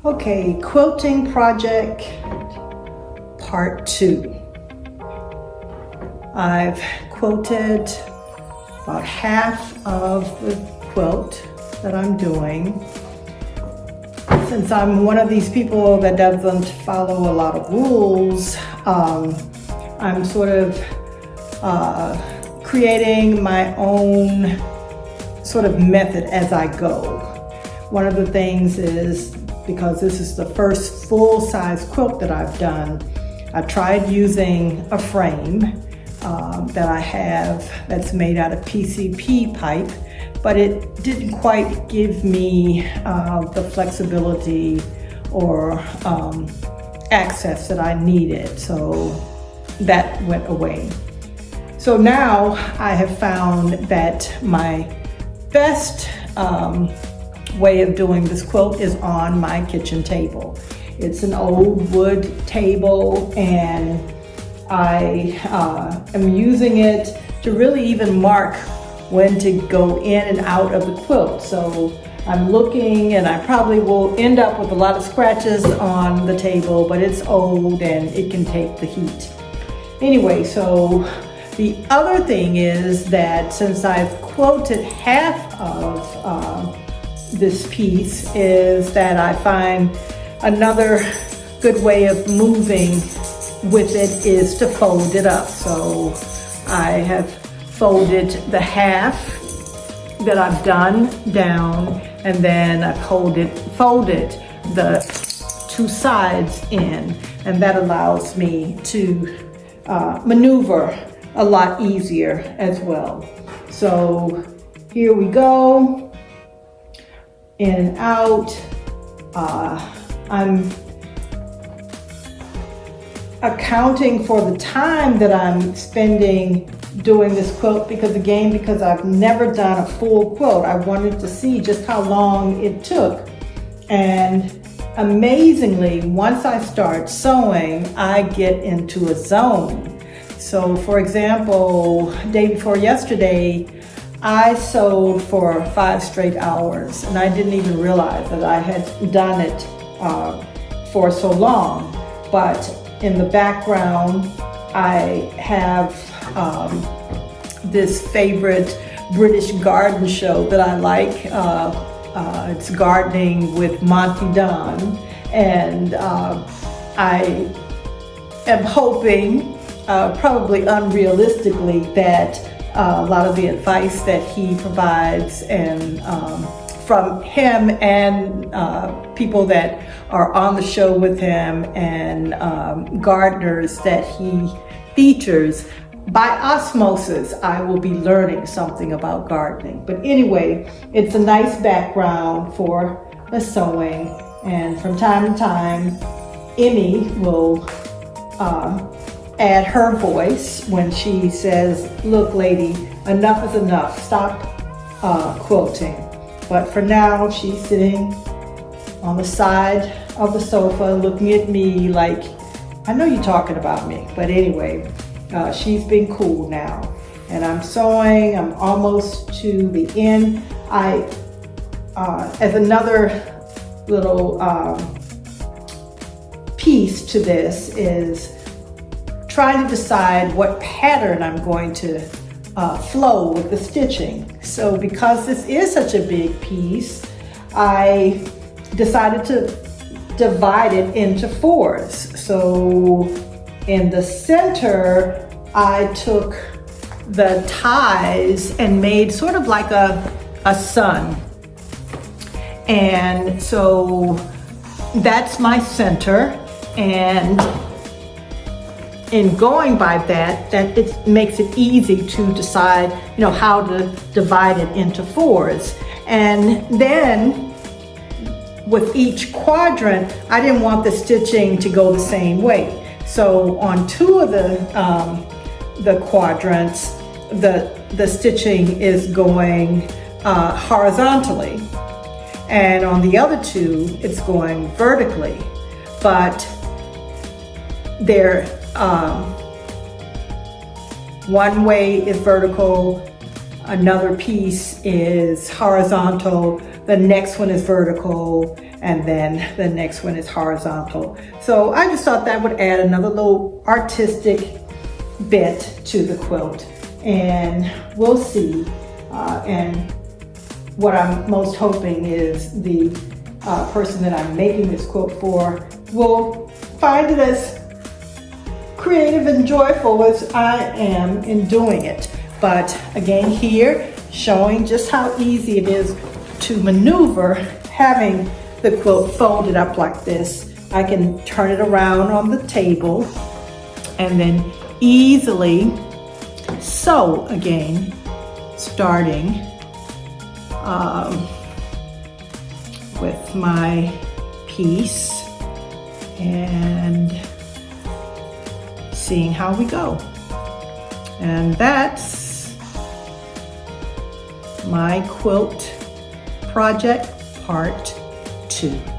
Okay, quilting project part 2. I've quilted about half of the quilt that I'm doing. Since I'm one of these people that doesn't follow a lot of rules, I'm sort of creating my own sort of method as I go. One of the things is, because this is the first full-size quilt that I've done, I tried using a frame that I have that's made out of PCP pipe, but it didn't quite give me the flexibility or access that I needed, so that went away. So now I have found that my best way of doing this quilt is on my kitchen table. It's an old wood table, and I am using it to really even mark when to go in and out of the quilt. So I'm looking, and I probably will end up with a lot of scratches on the table, but it's old and it can take the heat. Anyway, so the other thing is that since I've quilted half of this piece, is that I find another good way of moving with it is to fold it up. So I have folded the half that I've done down, and then I've folded the two sides in, and that allows me to maneuver a lot easier as well. So here we go, in and out. I'm accounting for the time that I'm spending doing this quilt because I've never done a full quilt. I wanted to see just how long it took. And amazingly, once I start sewing, I get into a zone. So for example, day before yesterday, I sewed for 5 straight hours, and I didn't even realize that I had done it for so long. But in the background, I have this favorite British garden show that I like. It's Gardening with Monty Don, and I am hoping, probably unrealistically, that a lot of the advice that he provides, and from him and people that are on the show with him, and gardeners that he features, by osmosis, I will be learning something about gardening. But anyway, it's a nice background for the sewing, and from time to time, Emmy will add her voice when she says, "Look, lady, enough is enough. Stop quilting." But for now, she's sitting on the side of the sofa looking at me like, I know you're talking about me. But anyway, she's been cool now. And I'm sewing. I'm almost to the end. As another little piece to this is trying to decide what pattern I'm going to flow with the stitching. So because this is such a big piece, I decided to divide it into 4s. So in the center, I took the ties and made sort of like a sun. And so that's my center, and in going by that it makes it easy to decide, how to divide it into 4s. And then with each quadrant, I didn't want the stitching to go the same way. So on 2 of the quadrants, the stitching is going horizontally, and on the other 2, it's going vertically. But they're one way is vertical, another piece is horizontal, the next one is vertical, and then the next one is horizontal. So I just thought that would add another little artistic bit to the quilt, and we'll see. And what I'm most hoping is the person that I'm making this quilt for will find it as creative and joyful as I am in doing it. But again, here showing just how easy it is to maneuver having the quilt folded up like this. I can turn it around on the table and then easily sew again, starting with my piece and seeing how we go. And that's my quilt project part 2.